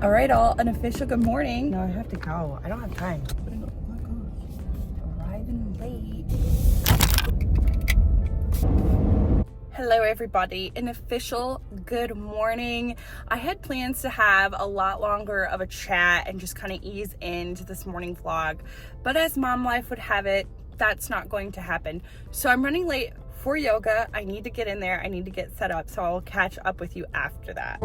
All right, all, an official good morning. No, I have to go. I don't have time. Arriving late. Hello, everybody. An official good morning. I had plans to have a lot longer of a chat and just kind of ease into this morning vlog, but as mom life would have it, that's not going to happen. So I'm running late for yoga. I need to get in there. I need to get set up, so I'll catch up with you after that.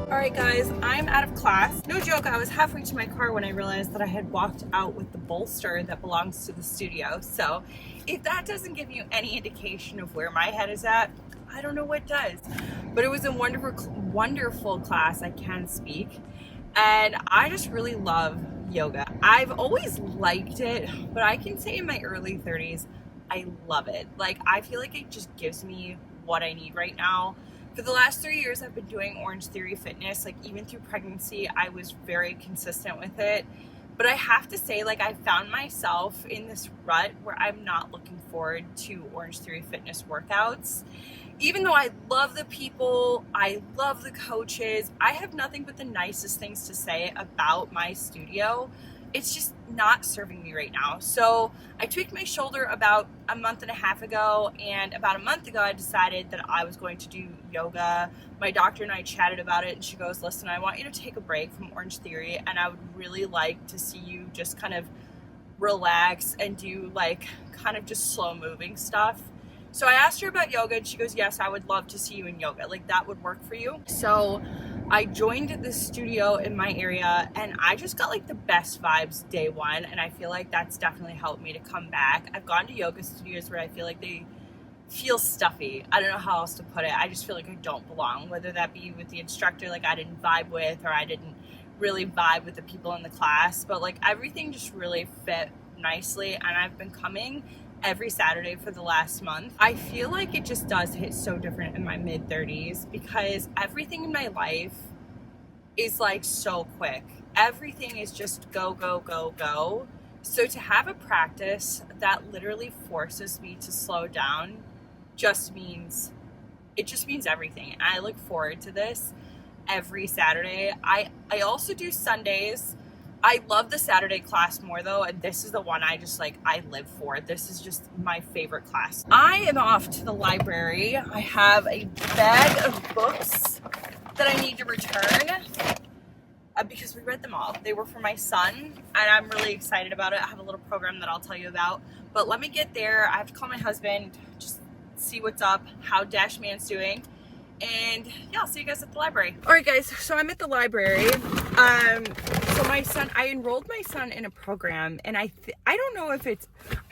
All right, guys, I'm out of class. No joke, I was halfway to my car when I realized that I had walked out with the bolster that belongs to the studio. So if that doesn't give you any indication of where my head is at, I don't know what does. But it was a wonderful class, I can speak. And I just really love yoga. I've always liked it, but I can say in my early 30s, I love it. Like, I feel like it just gives me what I need right now. For the last 3 years, I've been doing Orange Theory Fitness. Like, even through pregnancy, I was very consistent with it. But I have to say, like, I found myself in this rut where I'm not looking forward to Orange Theory Fitness workouts. Even though I love the people, I love the coaches, I have nothing but the nicest things to say about my studio. It's just not serving me right now. So I tweaked my shoulder about a month and a half ago, and about a month ago I decided that I was going to do yoga. My doctor and I chatted about it, and she goes, listen, I want you to take a break from Orange Theory, and I would really like to see you just kind of relax and do like kind of just slow moving stuff. So I asked her about yoga, and she goes, yes, I would love to see you in yoga. Like, that would work for you. So I joined this studio in my area, and I just got like the best vibes day one, and I feel like that's definitely helped me to come back. I've gone to yoga studios where I feel like they feel stuffy. I don't know how else to put it. I just feel like I don't belong, whether that be with the instructor like I didn't vibe with, or I didn't really vibe with the people in the class, but like everything just really fit nicely, and I've been coming every Saturday for the last month. I feel like it just does hit so different in my mid-30s because everything in my life is like so quick. Everything is just go, go, go, go. So to have a practice that literally forces me to slow down just means everything. And I look forward to this every Saturday. I also do Sundays. I love the Saturday class more though, and this is the one I live for. This is just my favorite class. I am off to the library. I have a bag of books that I need to return because we read them all. They were for my son, and I'm really excited about it. I have a little program that I'll tell you about, but let me get there. I have to call my husband, just see what's up, how Dash Man's doing. And yeah, I'll see you guys at the library. All right, guys, so I'm at the library. So my son, I enrolled my son in a program, and I don't know if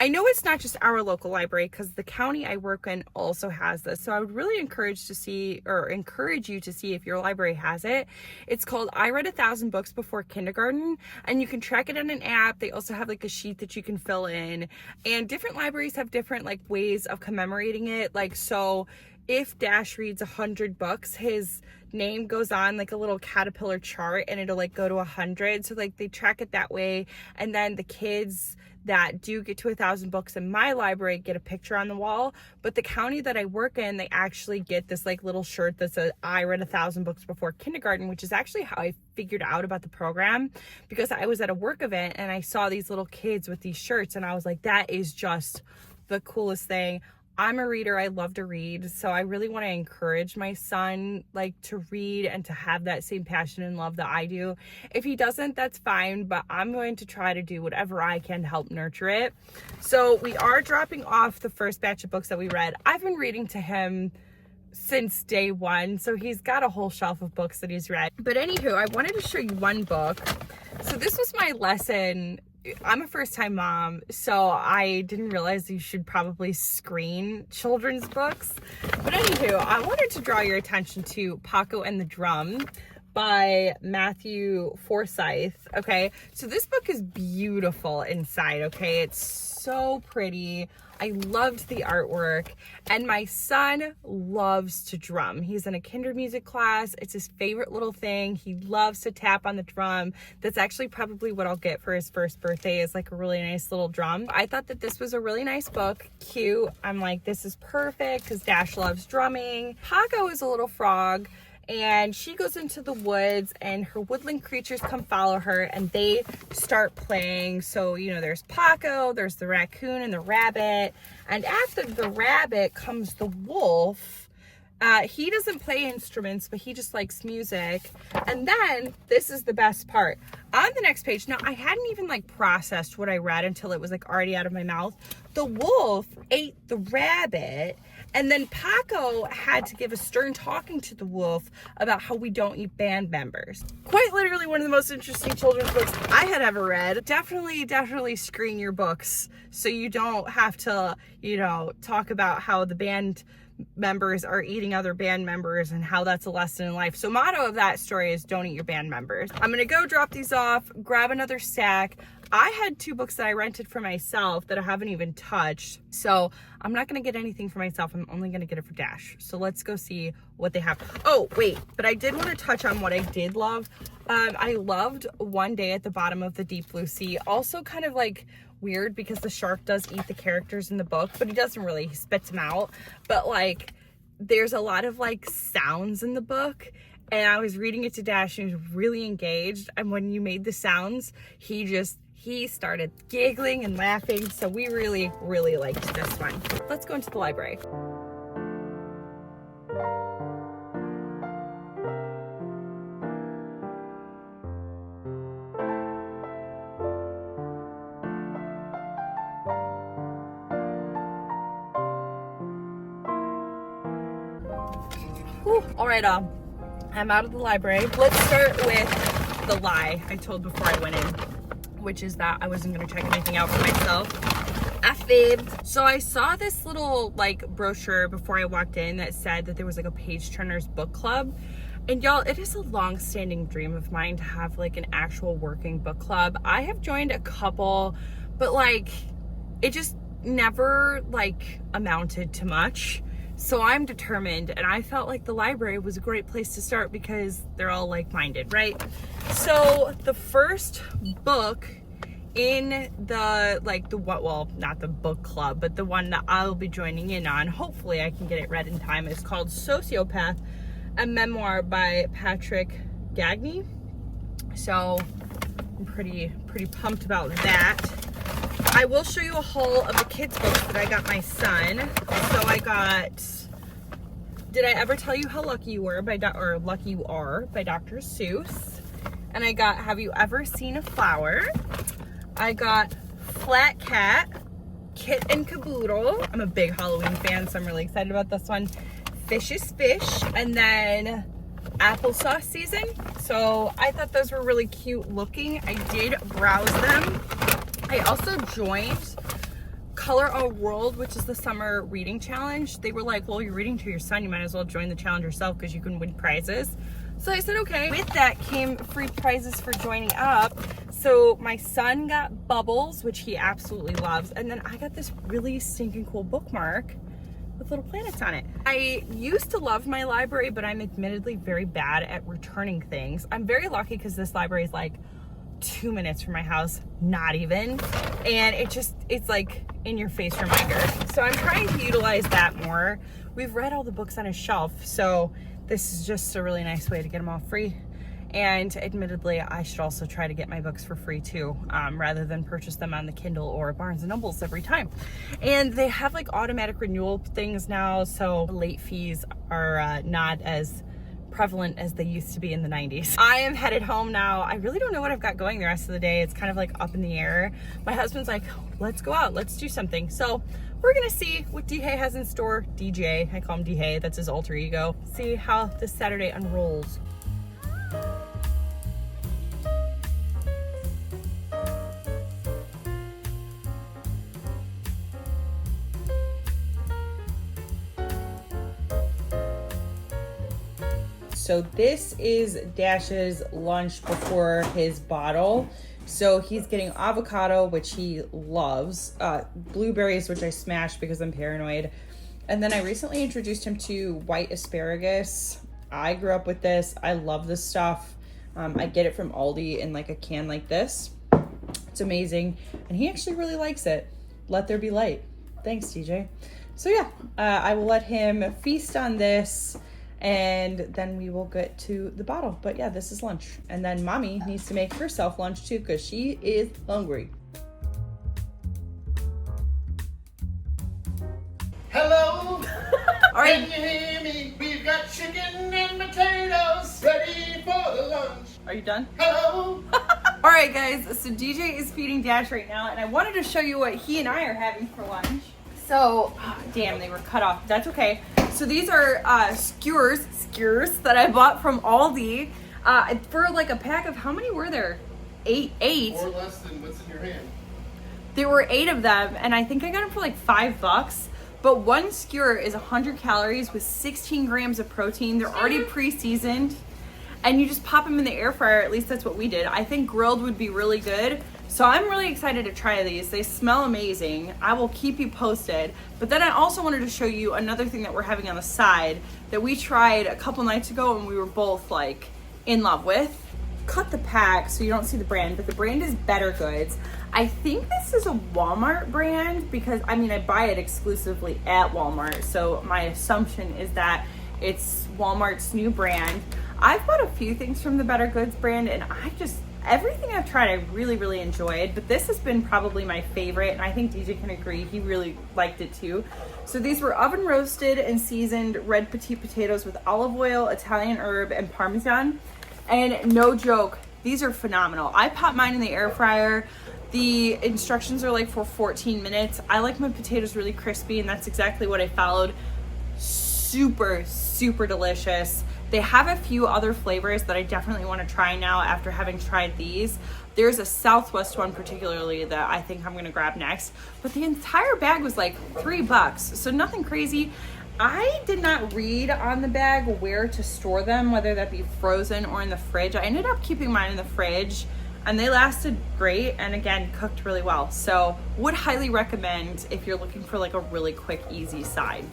I know it's not just our local library because the county I work in also has this. So I would really encourage you to see if your library has it. It's called I Read 1,000 Books Before Kindergarten, and you can track it on an app. They also have like a sheet that you can fill in, and different libraries have different like ways of commemorating it. Like, so if Dash reads 100 books, his name goes on like a little caterpillar chart, and it'll like go to 100. So like they track it that way. And then the kids that do get to 1,000 books in my library get a picture on the wall. But the county that I work in, they actually get this like little shirt that says I read 1,000 books before kindergarten, which is actually how I figured out about the program, because I was at a work event and I saw these little kids with these shirts, and I was like, that is just the coolest thing. I'm a reader. I love to read. So I really want to encourage my son like to read and to have that same passion and love that I do. If he doesn't, that's fine, but I'm going to try to do whatever I can to help nurture it. So we are dropping off the first batch of books that we read. I've been reading to him since day one, so he's got a whole shelf of books that he's read. But anywho, I wanted to show you one book. So this was my lesson. I'm a first-time mom, so I didn't realize you should probably screen children's books. But anywho, I wanted to draw your attention to Paco and the Drum by Matthew Forsyth. Okay, so this book is beautiful inside. Okay, it's so pretty. I loved the artwork, and my son loves to drum. He's in a kinder music class. It's his favorite little thing. He loves to tap on the drum. That's actually probably what I'll get for his first birthday, is like a really nice little drum. I thought that this was a really nice book, cute. I'm like, this is perfect because Dash loves drumming. Paco is a little frog, and she goes into the woods and her woodland creatures come follow her and they start playing. So, you know, there's Paco, there's the raccoon and the rabbit. And after the rabbit comes the wolf. He doesn't play instruments, but he just likes music. And then this is the best part. On the next page, now I hadn't even like processed what I read until it was like already out of my mouth. The wolf ate the rabbit, and then Paco had to give a stern talking to the wolf about how we don't eat band members. Quite literally one of the most interesting children's books I had ever read. Definitely screen your books so you don't have to, you know, talk about how the band members are eating other band members and how that's a lesson in life. So motto of that story is don't eat your band members. I'm gonna go drop these off, grab another stack. I had 2 books that I rented for myself that I haven't even touched. So I'm not gonna get anything for myself. I'm only gonna get it for Dash. So let's go see what they have. Oh, wait, but I did want to touch on what I did love. I loved One Day at the Bottom of the Deep Blue Sea. Also kind of like weird because the shark does eat the characters in the book, but he doesn't really, he spits them out. But like, there's a lot of like sounds in the book, and I was reading it to Dash and he was really engaged. And when you made the sounds, he started giggling and laughing. So we really liked this one. Let's go into the library. Whew. All right, I'm out of the library. Let's start with the lie I told before I went in, which is that I wasn't gonna check anything out for myself. I fibbed. So I saw this little like brochure before I walked in that said that there was like a page turners book club. And y'all, it is a long-standing dream of mine to have like an actual working book club. I have joined a couple, but like it just never like amounted to much. So I'm determined, and I felt like the library was a great place to start because they're all like-minded, right? So the first book in the, well, not the book club, but the one that I'll be joining in on, hopefully I can get it read in time, is called Sociopath, a memoir by Patrick Gagne. So I'm pretty pumped about that. I will show you a haul of the kids' books that I got my son. So I got Did I Ever Tell You How Lucky You Were Lucky You Are by Dr. Seuss. And I got Have You Ever Seen a Flower? I got Flat Cat, Kit and Caboodle. I'm a big Halloween fan, so I'm really excited about this one. Fish is Fish, and then Applesauce Season. So I thought those were really cute looking. I did browse them. I also joined Color Our World, which is the summer reading challenge. They were like, well, you're reading to your son, you might as well join the challenge yourself because you can win prizes. So I said, okay. With that came free prizes for joining up. So my son got Bubbles, which he absolutely loves. And then I got this really stinking cool bookmark with little planets on it. I used to love my library, but I'm admittedly very bad at returning things. I'm very lucky because this library is like 2 minutes from my house, not even, and it's like in your face reminder. So I'm trying to utilize that more. We've read all the books on a shelf, so this is just a really nice way to get them all free. And admittedly, I should also try to get my books for free too, rather than purchase them on the Kindle or Barnes & Nobles every time. And they have like automatic renewal things now, so late fees are not as prevalent as they used to be in the 90s. I am headed home now. I really don't know what I've got going the rest of the day. It's kind of like up in the air. My husband's like, let's go out, let's do something. So we're gonna see what D-Hay has in store. DJ, I call him D-Hay, that's his alter ego. See how this Saturday unrolls. So this is Dash's lunch before his bottle. So he's getting avocado, which he loves, blueberries, which I smashed because I'm paranoid. And then I recently introduced him to white asparagus. I grew up with this. I love this stuff. I get it from Aldi in like a can like this. It's amazing. And he actually really likes it. Let there be light. Thanks, TJ. So yeah, I will let him feast on this, and then we will get to the bottle. But yeah, this is lunch. And then mommy needs to make herself lunch too, because she is hungry. Hello? All right. Can you hear me? We've got chicken and potatoes ready for the lunch. Are you done? Hello? All right, guys. So DJ is feeding Dash right now, and I wanted to show you what he and I are having for lunch. So, damn, they were cut off. That's okay. So these are skewers that I bought from Aldi for like a pack of, how many were there? Eight. Or less than what's in your hand. There were 8 of them, and I think I got them for like $5. But one skewer is 100 calories with 16 grams of protein. They're already pre-seasoned, and you just pop them in the air fryer. At least that's what we did. I think grilled would be really good. So I'm really excited to try these. They smell amazing. I will keep you posted. But then I also wanted to show you another thing that we're having on the side that we tried a couple nights ago and we were both like in love with. Cut the pack so you don't see the brand, but the brand is Better Goods. I think this is a Walmart brand because I buy it exclusively at Walmart. So my assumption is that it's Walmart's new brand. I've bought a few things from the Better Goods brand, and everything I've tried, I really, really enjoyed, but this has been probably my favorite, and I think DJ can agree. He really liked it too. So these were oven roasted and seasoned red petite potatoes with olive oil, Italian herb, and Parmesan. And no joke, these are phenomenal. I pop mine in the air fryer. The instructions are like for 14 minutes. I like my potatoes really crispy, and that's exactly what I followed. Super, super delicious. They have a few other flavors that I definitely want to try now after having tried these. There's a Southwest one particularly that I think I'm going to grab next. But the entire bag was like $3, so nothing crazy. I did not read on the bag where to store them, whether that be frozen or in the fridge. I ended up keeping mine in the fridge, and they lasted great and again cooked really well. So would highly recommend if you're looking for like a really quick, easy side.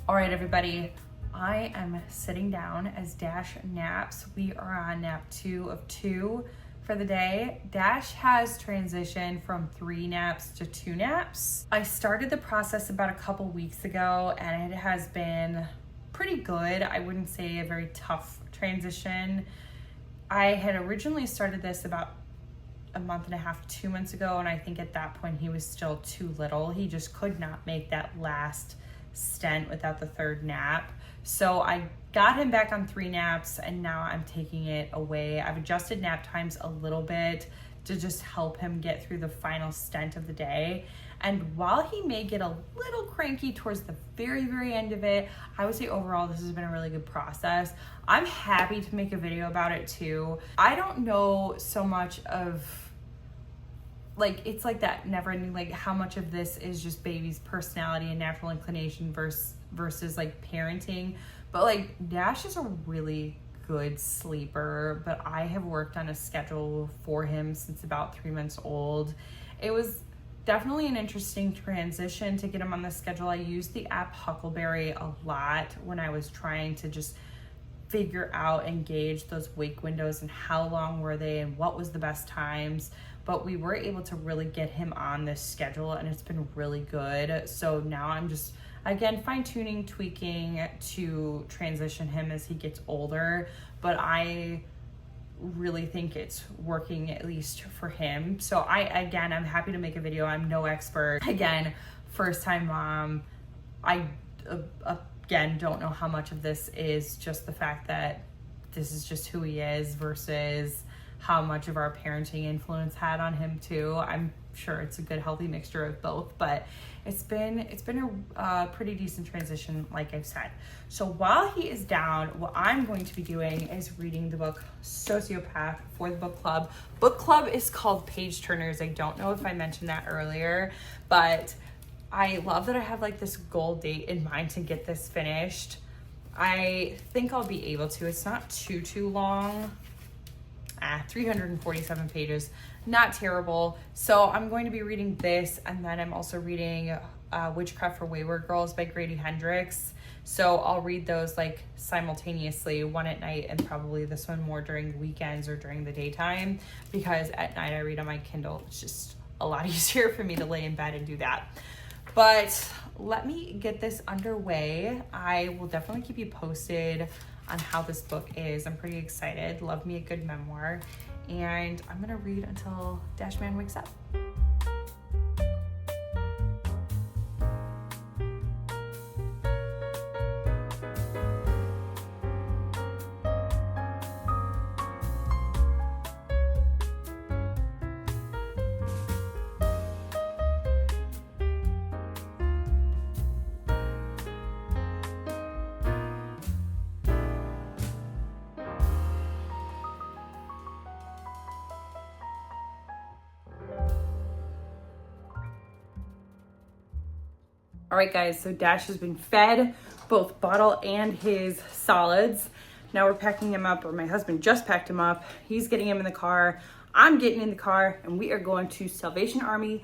All right, everybody. I am sitting down as Dash naps. We are on nap 2 of 2 for the day. Dash has transitioned from 3 naps to 2 naps. I started the process about a couple weeks ago, and it has been pretty good. I wouldn't say a very tough transition. I had originally started this about a month and a half, 2 months ago, and I think at that point he was still too little. He just could not make that last stent without the 3rd nap. So I got him back on 3 naps, and now I'm taking it away. I've adjusted nap times a little bit to just help him get through the final stent of the day. And while he may get a little cranky towards the very, very end of it, I would say overall this has been a really good process. I'm happy to make a video about it too. I don't know so much of, like, it's like that never ending, like how much of this is just baby's personality and natural inclination versus like parenting. But like Dash is a really good sleeper, but I have worked on a schedule for him since about 3 months old. It was definitely an interesting transition to get him on the schedule. I used the app Huckleberry a lot when I was trying to just figure out and gauge those wake windows and how long were they and what was the best times. But we were able to really get him on this schedule, and it's been really good. So now I'm just, again, fine-tuning, tweaking to transition him as he gets older. But I really think it's working, at least for him. So I'm happy to make a video. I'm no expert. Again, first-time mom. I, again, don't know how much of this is just the fact that this is just who he is versus how much of our parenting influence had on him too. I'm sure it's a good healthy mixture of both, but it's been a pretty decent transition, like I've said. So while he is down, what I'm going to be doing is reading the book Sociopath for the book club. Book club is called Page Turners. I don't know if I mentioned that earlier, but I love that I have like this goal date in mind to get this finished. I think I'll be able to. It's not too long. 347 pages, not terrible. So I'm going to be reading this, and then I'm also reading Witchcraft for Wayward Girls by Grady Hendrix. So I'll read those like simultaneously, one at night and probably this one more during the weekends or during the daytime, because at night I read on my Kindle. It's just a lot easier for me to lay in bed and do that. But let me get this underway. I will definitely keep you posted on how this book is. I'm pretty excited. Love me a good memoir. And I'm gonna read until Dashman wakes up. All right, guys, so Dash has been fed both bottle and his solids. Now we're packing him up, or my husband just packed him up. He's getting him in the car. I'm getting in the car, and we are going to Salvation Army.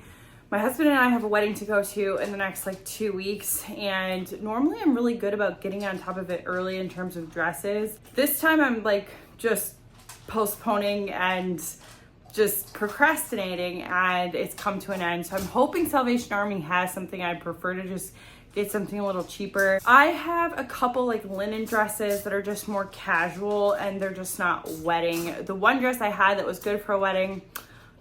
My husband and I have a wedding to go to in the next like 2 weeks, and normally I'm really good about getting on top of it early in terms of dresses. This time I'm like just postponing and just procrastinating, and it's come to an end. So I'm hoping Salvation Army has something. I'd prefer to just get something a little cheaper. I have a couple like linen dresses that are just more casual and they're just not wedding. The one dress I had that was good for a wedding,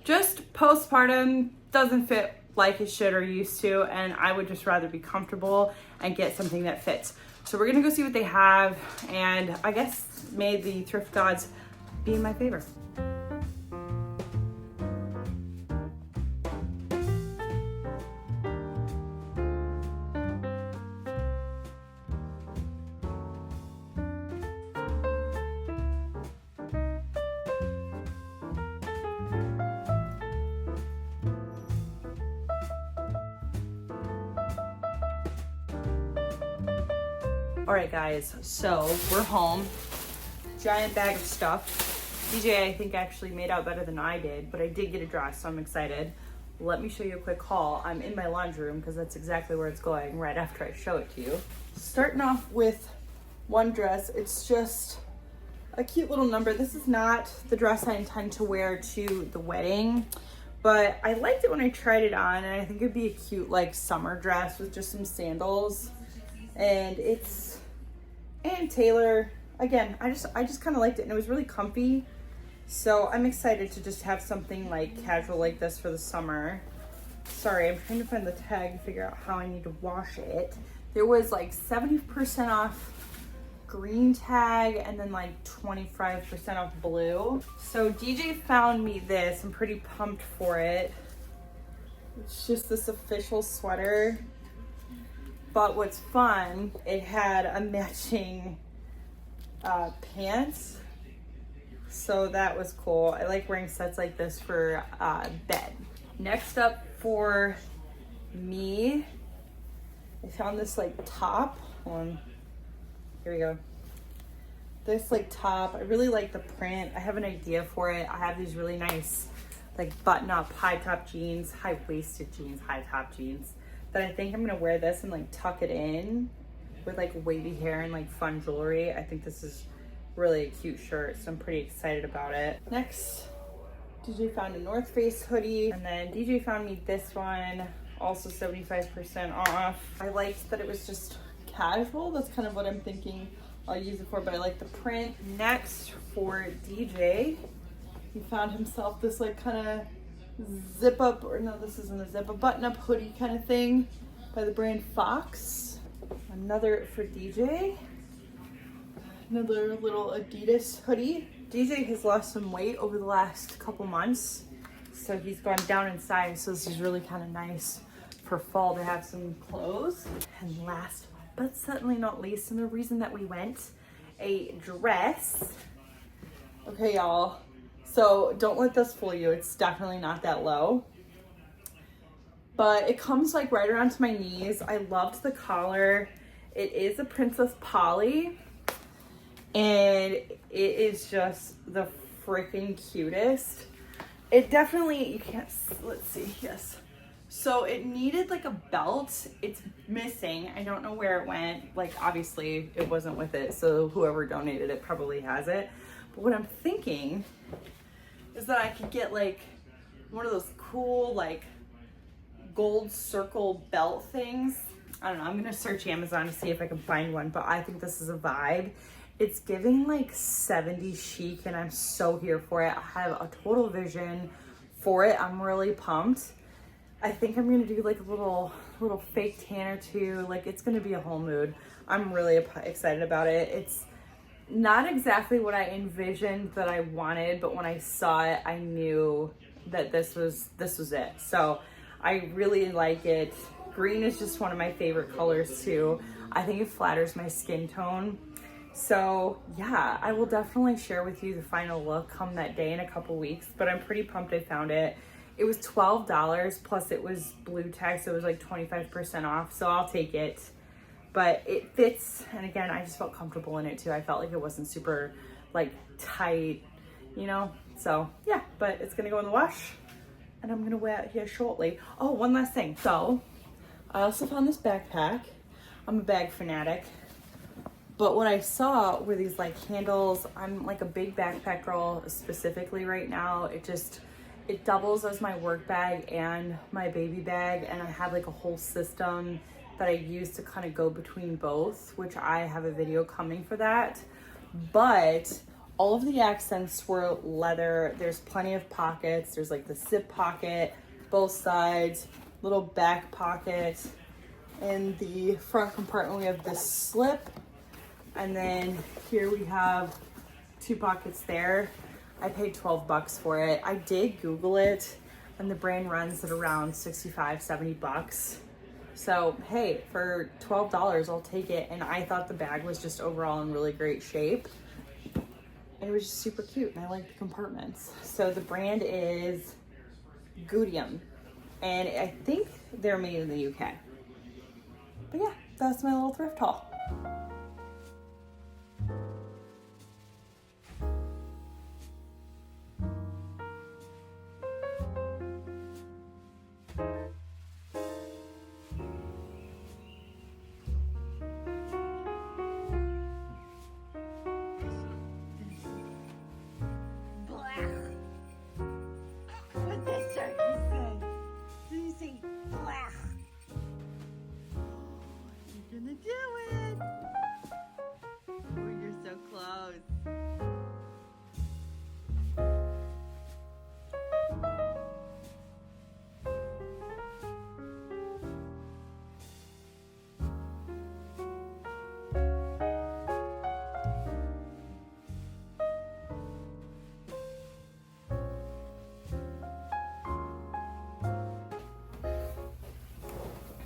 just postpartum, doesn't fit like it should or used to, and I would just rather be comfortable and get something that fits. So we're gonna go see what they have, and I guess may the thrift gods be in my favor. All right, guys, so we're home. Giant bag of stuff. DJ, I think, actually made out better than I did, but I did get a dress, so I'm excited. Let me show you a quick haul. I'm in my laundry room because that's exactly where it's going right after I show it to you. Starting off with one dress. It's just a cute little number. This is not the dress I intend to wear to the wedding, but I liked it when I tried it on, and I think it'd be a cute like summer dress with just some sandals. And it's Ann Taylor. Again, I just kind of liked it, and it was really comfy. So I'm excited to just have something like casual like this for the summer. Sorry, I'm trying to find the tag to figure out how I need to wash it. There was like 70% off green tag and then like 25% off blue. So DJ found me this. I'm pretty pumped for it. It's just this official sweater. But what's fun, it had a matching pants. So that was cool. I like wearing sets like this for bed. Next up for me, I found this like top. Hold on. Here we go. This like top, I really like the print. I have an idea for it. I have these really nice like button up high top jeans, high waisted jeans, high top jeans, that I think I'm gonna wear this and like tuck it in with like wavy hair and like fun jewelry. I think this is really a cute shirt, so I'm pretty excited about it. Next, DJ found a North Face hoodie, and then DJ found me this one, also 75% off. I liked that it was just casual. That's kind of what I'm thinking I'll use it for, but I like the print. Next for DJ, he found himself this like kind of zip up, or no, this isn't a zip, a button up hoodie kind of thing by the brand Fox. Another for DJ, another little Adidas hoodie. DJ has lost some weight over the last couple months, so he's gone down in size, so this is really kind of nice for fall to have some clothes. And last but certainly not least, and the reason that we went, a dress. Okay, y'all, so don't let this fool you. It's definitely not that low, but it comes like right around to my knees. I loved the collar. It is a Princess Polly, and it is just the freaking cutest. It definitely, you can't, let's see, yes. So it needed like a belt. It's missing. I don't know where it went. Like, obviously it wasn't with it, so whoever donated it probably has it. But what I'm thinking is that I could get like one of those cool like gold circle belt things. I don't know, I'm gonna search Amazon to see if I can find one, but I think this is a vibe. It's giving like 70s chic, and I'm so here for it. I have a total vision for it. I'm really pumped. I think I'm gonna do like a little fake tan or two. Like, it's gonna be a whole mood. I'm really excited about it. It's not exactly what I envisioned that I wanted, but when I saw it, I knew that this was it. So I really like it. Green is just one of my favorite colors too. I think it flatters my skin tone. So yeah, I will definitely share with you the final look come that day in a couple weeks, but I'm pretty pumped I found it. It was $12 plus it was blue tax, so it was like 25% off, so I'll take it. But it fits, and again, I just felt comfortable in it too. I felt like it wasn't super like tight, you know? So yeah, but it's gonna go in the wash and I'm gonna wear it here shortly. Oh, one last thing. So I also found this backpack. I'm a bag fanatic. But what I saw were these like handles. I'm like a big backpack girl specifically right now. It doubles as my work bag and my baby bag, and I have like a whole system that I use to kind of go between both, which I have a video coming for that. But all of the accents were leather. There's plenty of pockets. There's like the zip pocket, both sides, little back pocket. In the front compartment, we have this slip. And then here we have 2 pockets there. I paid $12 for it. I did Google it, and the brand runs at around 65, 70 bucks. So hey, for $12, I'll take it. And I thought the bag was just overall in really great shape. And it was just super cute, and I like the compartments. So the brand is Gaudium, and I think they're made in the UK. But yeah, that's my little thrift haul.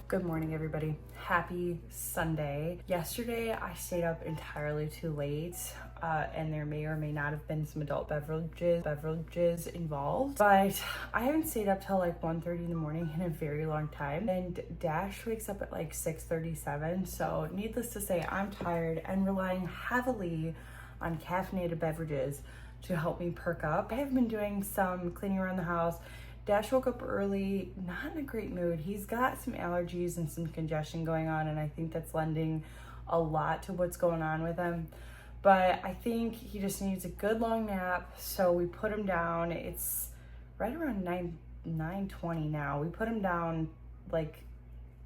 Good morning, everybody. Happy Sunday. Yesterday, I stayed up entirely too late, and there may or may not have been some adult beverages involved, but I haven't stayed up till like 1:30 in the morning in a very long time, and Dash wakes up at like 6:37, so needless to say, I'm tired and relying heavily on caffeinated beverages to help me perk up. I have been doing some cleaning around the house. Dash woke up early, not in a great mood. He's got some allergies and some congestion going on, and I think that's lending a lot to what's going on with him. But I think he just needs a good long nap, so we put him down. It's right around 9:20 now. We put him down like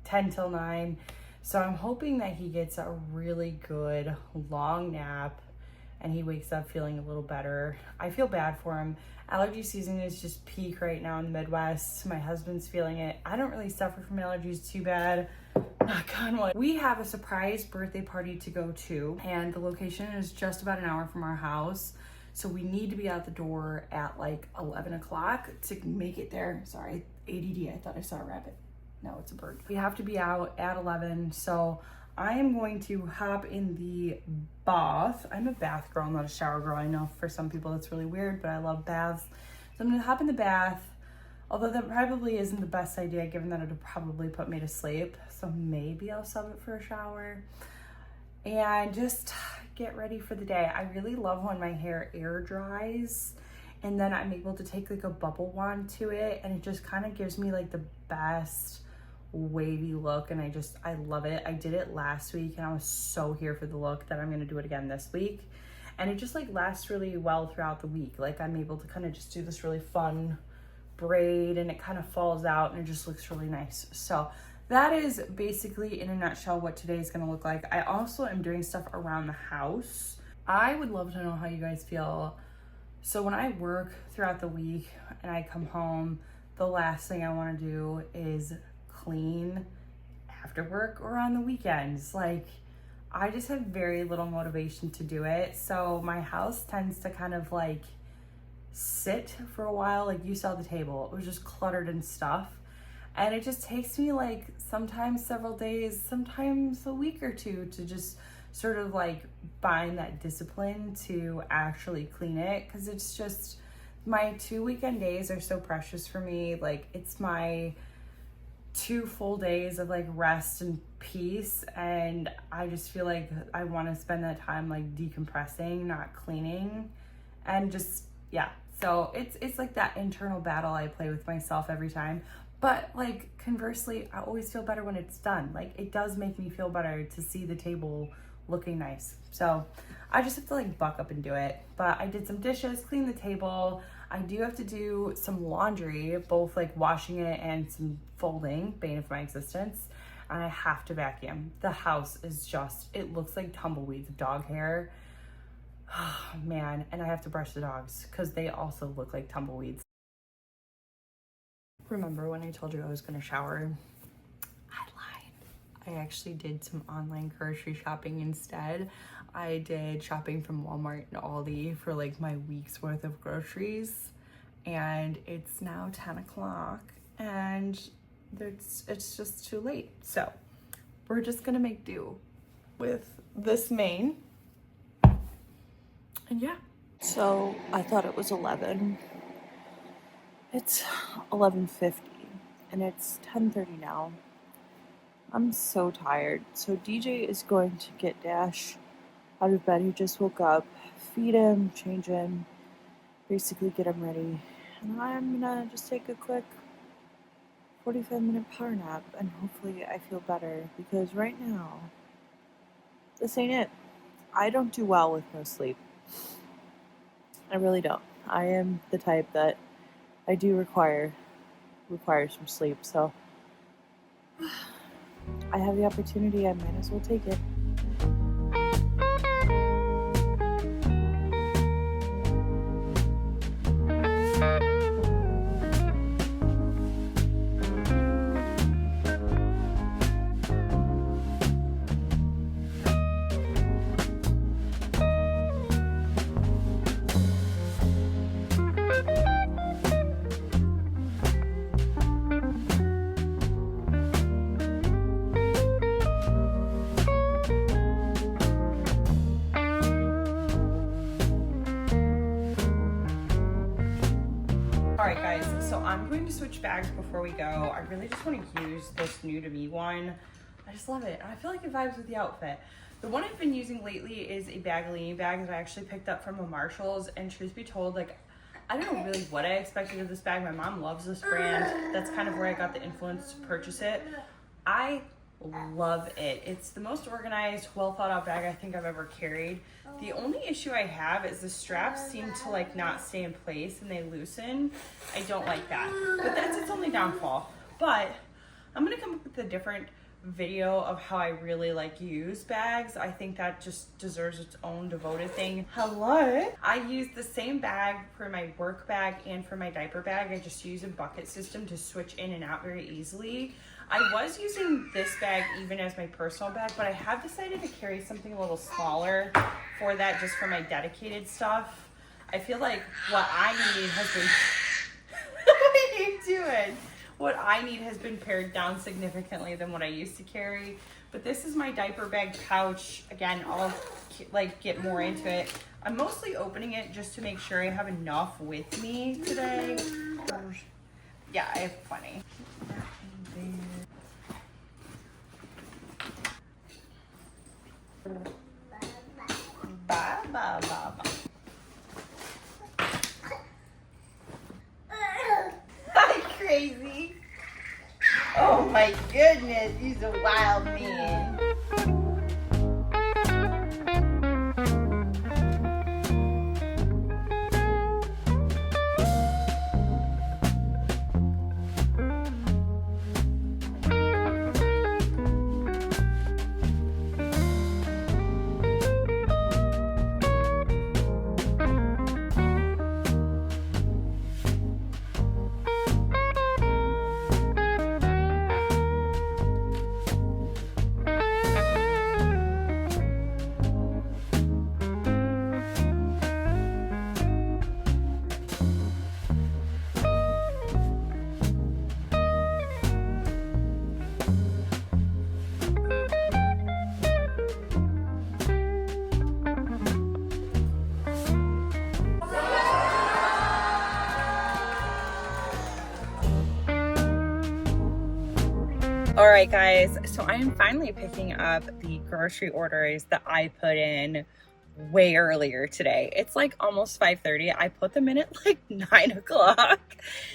10 till 9, so I'm hoping that he gets a really good long nap and he wakes up feeling a little better. I feel bad for him. Allergy season is just peak right now in the Midwest. My husband's feeling it. I don't really suffer from allergies too bad. Knock on wood. We have a surprise birthday party to go to, and the location is just about an hour from our house. So we need to be out the door at like 11 o'clock to make it there. Sorry, ADD, I thought I saw a rabbit. No, it's a bird. We have to be out at 11, so I am going to hop in the bath. I'm a bath girl, not a shower girl. I know for some people that's really weird, but I love baths. So I'm gonna hop in the bath. Although that probably isn't the best idea given that it'll probably put me to sleep. So maybe I'll sub it for a shower and just get ready for the day. I really love when my hair air dries and then I'm able to take like a bubble wand to it, and it just kind of gives me like the best wavy look, and I love it. I did it last week and I was so here for the look that I'm gonna do it again this week. And it just like lasts really well throughout the week. Like I'm able to kind of just do this really fun braid and it kind of falls out and it just looks really nice. So that is basically in a nutshell what today is gonna look like. I also am doing stuff around the house. I would love to know how you guys feel. So when I work throughout the week and I come home, the last thing I wanna do is clean after work or on the weekends. Like I just have very little motivation to do it. So my house tends to kind of like sit for a while. Like you saw the table, it was just cluttered and stuff. And it just takes me like sometimes several days, sometimes a week or two to just sort of like find that discipline to actually clean it. Cause it's just, my 2 weekend days are so precious for me. Like it's my 2 full days of like rest and peace, and I just feel like I want to spend that time like decompressing, not cleaning, and just yeah. So it's like that internal battle I play with myself every time. But like conversely, I always feel better when it's done. Like it does make me feel better to see the table looking nice. So I just have to like buck up and do it. But I did some dishes, cleaned the table. I do have to do some laundry, both like washing it and some folding, bane of my existence. And I have to vacuum. The house is just, it looks like tumbleweeds of dog hair. Oh man, and I have to brush the dogs because they also look like tumbleweeds. Remember when I told you I was gonna shower? I lied. I actually did some online grocery shopping instead. I did shopping from Walmart and Aldi for like my week's worth of groceries, and it's now 10 o'clock and it's just too late. So we're just gonna make do with this main. And yeah. So I thought it was 11. It's 11:50 and it's 10:30 now. I'm so tired. So DJ is going to get Dash out of bed. He just woke up, feed him, change him, basically get him ready. And I'm gonna just take a quick 45-minute power nap and hopefully I feel better, because right now, this ain't it. I don't do well with no sleep. I really don't. I am the type that I do require some sleep, so I have the opportunity, I might as well take it. Alright guys, so I'm going to switch bags before we go. I really just want to use this new to me one. I just love it. And I feel like it vibes with the outfit. The one I've been using lately is a Baggallini bag that I actually picked up from a Marshall's, and truth be told, like, I don't know really what I expected of this bag. My mom loves this brand. That's kind of where I got the influence to purchase it. I love it. It's the most organized, well thought out bag I think I've ever carried. The only issue I have is the straps seem to like not stay in place and they loosen. I don't like that, but that's its only downfall. But I'm gonna come up with a different video of how I really like use bags. I think that just deserves its own devoted thing. Hello. I use the same bag for my work bag and for my diaper bag. I just use a bucket system to switch in and out very easily. I was using this bag even as my personal bag, but I have decided to carry something a little smaller for that, just for my dedicated stuff. I feel like what I need has been what are you doing? What I need has been pared down significantly than what I used to carry. But this is my diaper bag pouch. Again, I'll like get more into it. I'm mostly opening it just to make sure I have enough with me today. Yeah, I have plenty. Bye, bye, bye, bye. Hi, crazy. Oh my goodness, he's a wild man. All right, guys, so I am finally picking up the grocery orders that I put in way earlier today. It's like almost 5:30. I put them in at like 9 o'clock.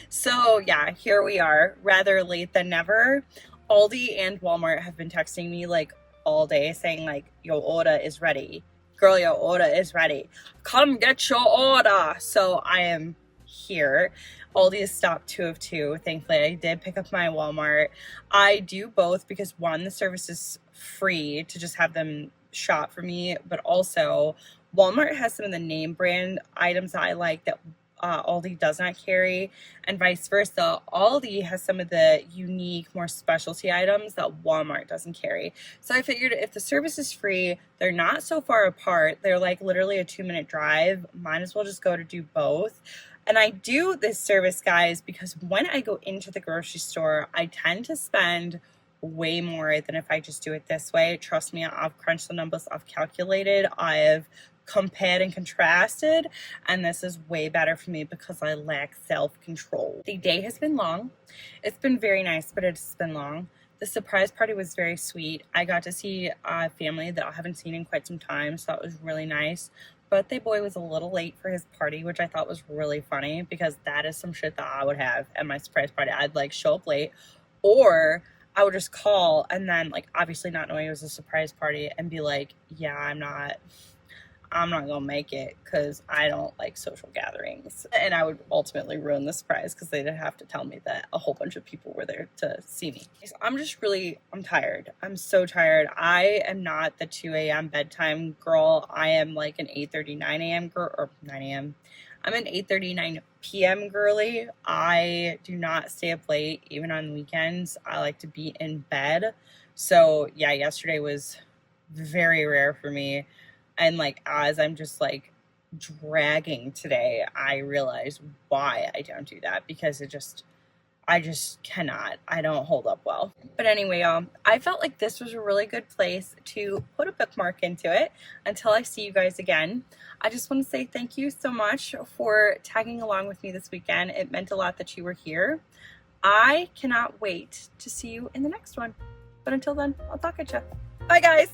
So yeah, here we are, rather late than never. Aldi and Walmart have been texting me like all day saying like, your order is ready. Girl, your order is ready. Come get your order. So I am here. Aldi has stopped 2 of 2. Thankfully, I did pick up my Walmart. I do both because one, the service is free to just have them shop for me, but also Walmart has some of the name brand items that I like that Aldi does not carry, and vice versa. Aldi has some of the unique, more specialty items that Walmart doesn't carry. So I figured if the service is free, they're not so far apart, they're like literally a 2-minute drive, might as well just go to do both. And I do this service, guys, because when I go into the grocery store, I tend to spend way more than if I just do it this way. Trust me, I've crunched the numbers, I've calculated, I've compared and contrasted, and this is way better for me because I lack self-control. The day has been long. It's been very nice, but it's been long. The surprise party was very sweet. I got to see a family that I haven't seen in quite some time, so that was really nice. Birthday boy was a little late for his party, which I thought was really funny because that is some shit that I would have at my surprise party. I'd like show up late, or I would just call and then like obviously not knowing it was a surprise party and be like, yeah, I'm not gonna make it because I don't like social gatherings, and I would ultimately ruin the surprise because they'd have to tell me that a whole bunch of people were there to see me. I'm tired. I'm so tired. I am not the 2 a.m. bedtime girl. I am like an 8:30, 9 a.m. girl, or 9 a.m. I'm an 8:30, 9 p.m. girly. I do not stay up late, even on weekends. I like to be in bed. So yeah, yesterday was very rare for me. And like, as I'm just like dragging today, I realize why I don't do that, because I just cannot. I don't hold up well. But anyway, y'all, I felt like this was a really good place to put a bookmark into it until I see you guys again. I just want to say thank you so much for tagging along with me this weekend. It meant a lot that you were here. I cannot wait to see you in the next one. But until then, I'll talk at you. Bye, guys.